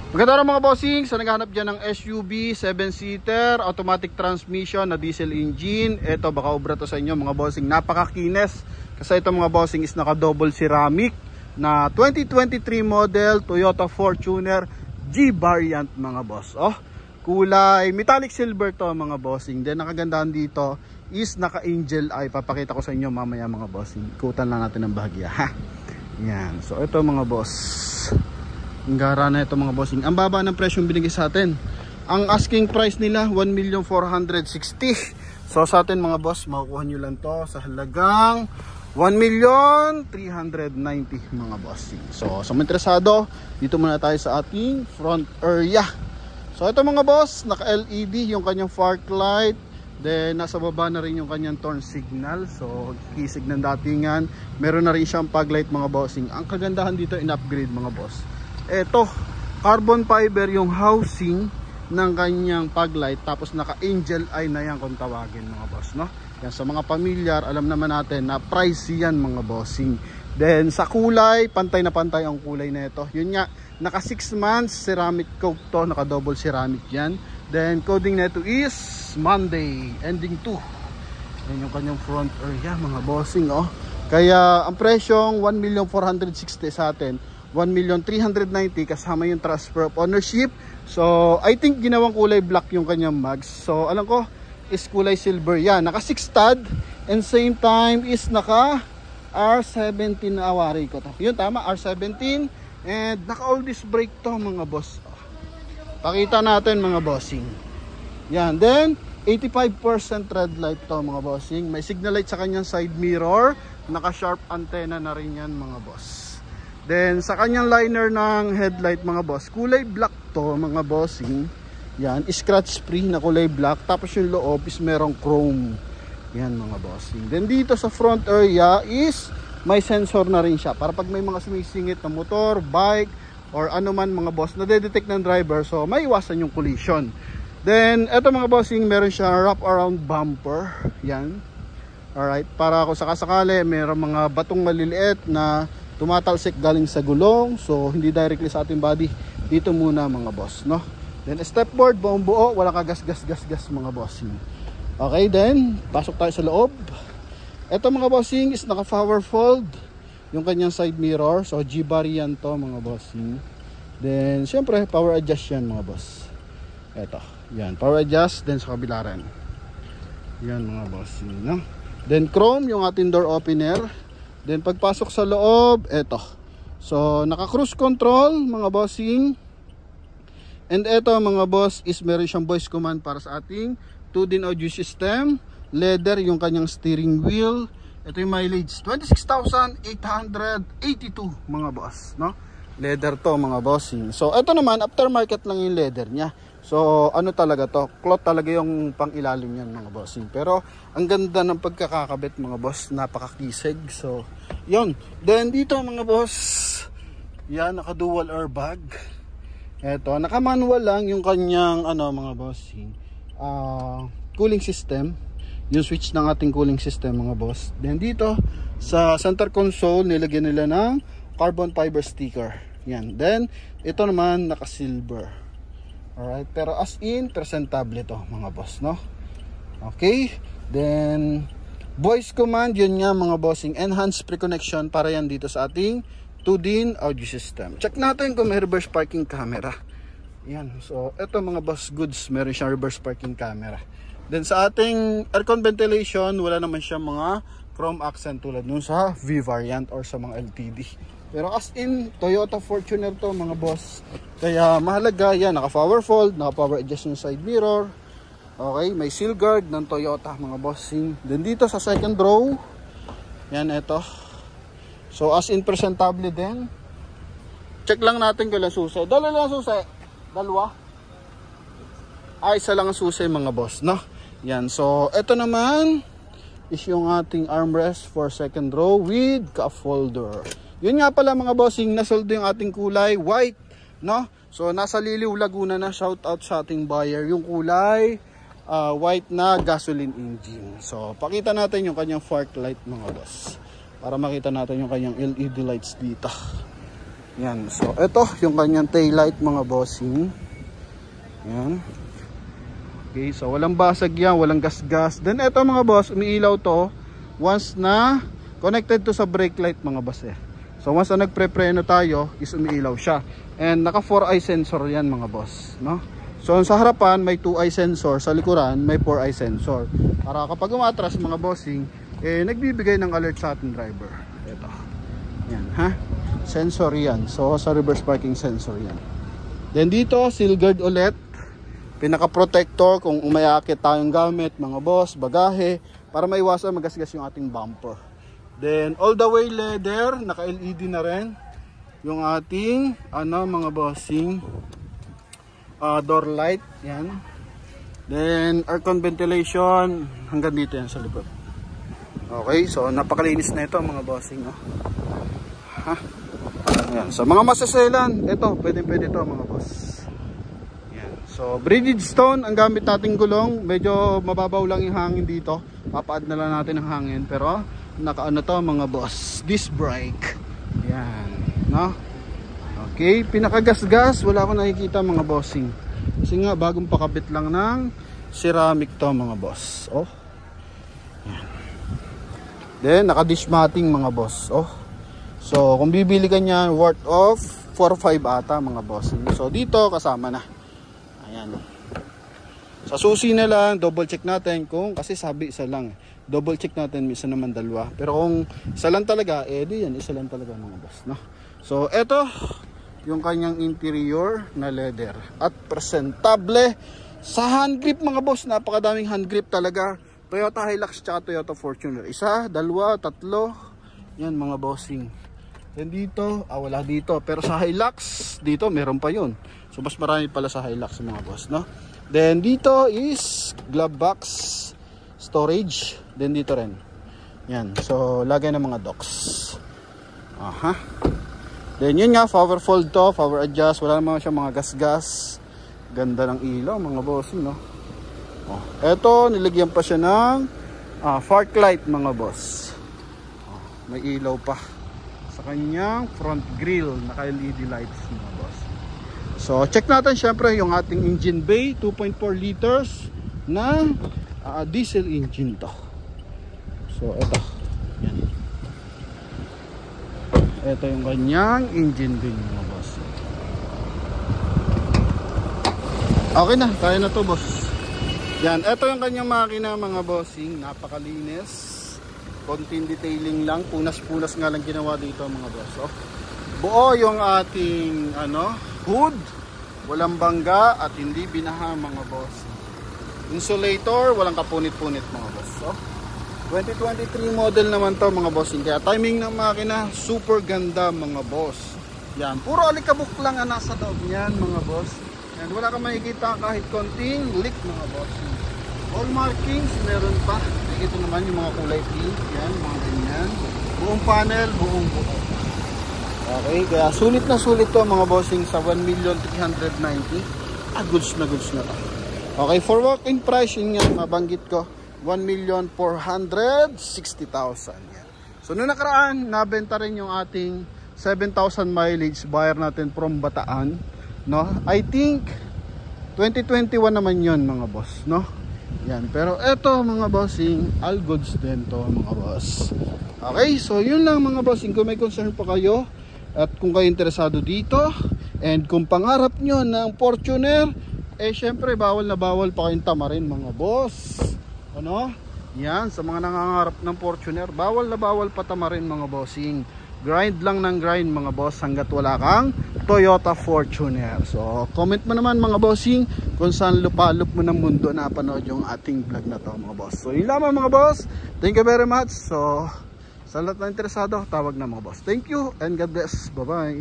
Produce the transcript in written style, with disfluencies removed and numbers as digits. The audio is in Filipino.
Maganda mga bossing, sa naghahanap dyan ng SUV, 7-seater, automatic transmission na diesel engine. Ito, baka obra to sa inyo mga bossing. Napakakinis. Kasi ito mga bossing is naka double ceramic na 2023 model Toyota Fortuner G variant mga boss. Oh, kulay metallic silver to mga bossing. Then nakagandahan dito is naka angel eye. Papakita ko sa inyo mamaya mga bossing. Ikutan lang natin ng bahagya ha. Yan, so ito mga boss. Ang gara na ito mga bossing. Ang baba ng presyo binigay sa atin. Ang asking price nila 1,460,000. So sa atin mga boss, makukuha nyo lang to sa halagang 1,390,000 mga bossing. So sa mga interesado, dito muna tayo sa ating front area. So ito mga boss, naka LED yung kanyang fog light. Then nasa baba na rin yung kanyang turn signal. So kisig ng datingan. Meron na rin siyang fog light mga bossing. Ang kagandahan dito in-upgrade mga boss. Ito, carbon fiber yung housing ng kanyang fog light. Tapos naka angel eye na yan kung tawagin mga boss, no? Yan, sa mga pamilyar, alam naman natin na pricey yan mga bossing. Then sa kulay, pantay na pantay ang kulay na ito. Yun nga, naka 6 months ceramic coat to, naka double ceramic yan. Then coding na ito is Monday, ending 2. Yan yung kanyang front area mga bossing, oh. Kaya ang presyong 1,460,000 sa atin, 1,390,000 kasama yung transfer of ownership. So I think ginawang kulay black yung kanyang mags. So alam ko is kulay silver yan. Naka 6 stud and same time is naka R17 na awari ko to. Yun tama, R17 and naka all disc brake to mga boss. Pakita natin mga bossing. Yan, then 85% red light to mga bossing. May signal light sa kanyang side mirror. Naka sharp antenna na rin yan mga boss. Then sa kanyang liner ng headlight mga boss, kulay black to mga bossing. Yan, scratch free na kulay black. Tapos yung loob is merong chrome. Yan mga bossing. Then dito sa front area is may sensor na rin siya. Para pag may mga sumisingit na motor, bike, or ano man mga boss, na-detect ng driver. So may iwasan yung collision. Then eto mga bossing, meron siya wrap around bumper. Yan. Alright, para kung sakasakali, meron mga batong maliliit na tumatalsik galing sa gulong, so hindi directly sa ating body. Dito muna mga boss, no? Then step board, buong buo, wala ka gas mga bossing. Okay, then pasok tayo sa loob. Ito mga bossing is naka power fold yung kanyang side mirror. So G variant to mga bossing. Then syempre power adjust yan mga boss. Ito, yan, power adjust. Then sa kabila rin. Yan mga bossing, no? Then chrome yung ating door opener. Then pagpasok sa loob, eto. So naka cruise control mga bossing. And eto mga boss is meron siyang voice command para sa ating 2-din audio system. Leather yung kanyang steering wheel. Ito yung mileage 26,882 mga boss, no? Leather to mga bossing. So eto naman aftermarket lang yung leather niya. So ano talaga to, cloth talaga yung pang ilalim yan mga bossing. Pero ang ganda ng pagkakakabit mga boss, napakakisig. So yun, then dito mga boss, yan, naka dual airbag. Eto, naka manual lang yung kanyang ano mga bossing, cooling system. Yung switch ng ating cooling system mga boss. Then dito sa center console, nilagyan nila ng carbon fiber sticker. Yan, then ito naman naka silver. Alright, pero as in, presentable to mga boss, no? Okay, then voice command, yun nga mga bossing, enhanced pre-connection para yan dito sa ating 2-din audio system. Check natin kung may reverse parking camera. Yan, so eto mga boss goods, meron siyang reverse parking camera. Then sa ating aircon ventilation, wala naman siya mga chrome accent tulad nun sa V variant or sa mga LTD. Pero as in, Toyota Fortuner to mga boss. Kaya mahalaga yan, naka power fold, naka power adjust yung side mirror. Okay, may seal guard ng Toyota mga bossing. Then dito sa second row, yan ito. So as in presentable din. Check lang natin kung ilang susi. Dalawa lang susi. Dalawa. Ay, isa lang ang susi mga boss, no? Yan, so ito naman is yung ating armrest for second row with cup holder. Yun nga pala mga bossing, nasoldo yung ating kulay, white, no? So nasa Liliw, Laguna na, shout out sa ating buyer. Yung kulay, white na gasoline engine. So pakita natin yung kanyang fork light mga boss. Para makita natin yung kanyang LED lights dito. Yan. So ito yung kanyang taillight mga bossing. Yan. Okay, so walang basag yan, walang gas-gas. Then ito mga boss, umiilaw to once na connected to sa brake light mga boss eh. So once na nagpre-preno tayo, is umiilaw siya. And naka 4-eye sensor yan mga boss, no? So sa harapan may 2-eye sensor, sa likuran may 4-eye sensor. Para kapag umatras mga bossing, eh nagbibigay ng alert sa ating driver. Ito. Yan, ha? Sensor yan. So sa reverse parking sensor yan. Then dito, seal guard ulit. Pinaka-protector kung umayakit tayong gamit, mga boss, bagahe, para maiwasan magasgas yung ating bumper. Then all the way leather, naka-LED na rin yung ating mga bossing door light, yan. Then aircon ventilation hanggang dito yan sa likod. Okay, so napakalinis na ito mga bossing, no? Ha? Yan. So mga masaselan, ito, pwede ito mga boss. So Bridgestone ang gamit nating gulong. Medyo mababaw lang yung hangin dito. Papaad na lang natin ang hangin. Pero nakaano to mga boss, disc brake. Yan, no? Okay, pinakagasgas wala akong nakikita mga bossing. Kasi nga bagong pakabit lang ng ceramic to mga boss. Oh. Yan. Then naka-dish matting mga boss. Oh. So kung bibili ka niya, worth of 4-5 ata mga bossing. So dito kasama na. Ayan. Sa susi na lang, double check natin kung, kasi sabi isa lang. Double check natin, minsan naman dalawa. Pero kung isa lang talaga, di yan, isa lang talaga mga boss, no? So, eto, yung kanyang interior na leather. At presentable sa hand grip mga boss. Napakadaming hand grip talaga. Toyota Hilux tsaka Toyota Fortuner. Isa, dalawa, tatlo. Yan mga bossing. Then dito, wala dito. Pero sa Hilux, dito meron pa yun. So mas marami pala sa Hilux mga boss, no? Then dito is glove box storage. Then dito rin. Yan. So lagay ng mga docks. Aha. Then yun nga, power fold to, power adjust. Wala naman siya mga gas-gas. Ganda ng ilaw mga boss, no? Oh, eto, nilagyan pa siya ng fog light mga boss. Oh, may ilaw pa sa kanyang front grille, naka LED lights mga boss. So check natin syempre yung ating engine bay, 2.4 liters na diesel engine to. So ito, yan. Ito yung kanyang engine bay mga boss. Okay na, kaya na to boss. Yan, ito yung kanyang makina mga bossing, napakalinis. Konting detailing lang, punas-punas nga lang ginawa dito mga boss. So, buo yung ating hood, walang bangga at hindi binaha mga boss. Insulator, walang kapunit-punit mga boss. So, 2023 model naman to mga boss. Kaya timing ng makina, super ganda mga boss. Yan, puro alikabok lang ang nasa loob niyan mga boss. And wala kang makikita kahit konting leak mga boss. All markings meron pa. Ito naman yung mga kulay pink, yan, mga ganyan. Buong panel, buong buo. Okay, kaya sulit na sulit to mga bossing sa 1,390,000. Goods na to. Okay, for walk-in price, yun nga, mabanggit ko, 1,460,000. Yan. So, noong nakaraan, nabenta rin yung ating 7,000 mileage buyer natin from Bataan. No? I think, 2021 naman yun mga boss, no? Yan, pero eto mga bossing, all goods din to mga boss. Okay, so yun lang mga bossing. Kung may concern pa kayo at kung kayo interesado dito, and kung pangarap nyo ng Fortuner, syempre bawal na bawal pa kayong tamarin mga boss. Ano? Yan, sa mga nangangarap ng Fortuner, bawal na bawal pa tamarin mga bossing. Grind lang ng grind mga boss hanggat wala kang Toyota Fortuner. So comment mo naman mga bossing kung saan lupalop mo ng mundo na panood yung ating vlog na to mga boss. So yun lamang mga boss. Thank you very much. So sa lahat na interesado, tawag na mga boss. Thank you and God bless. Bye bye.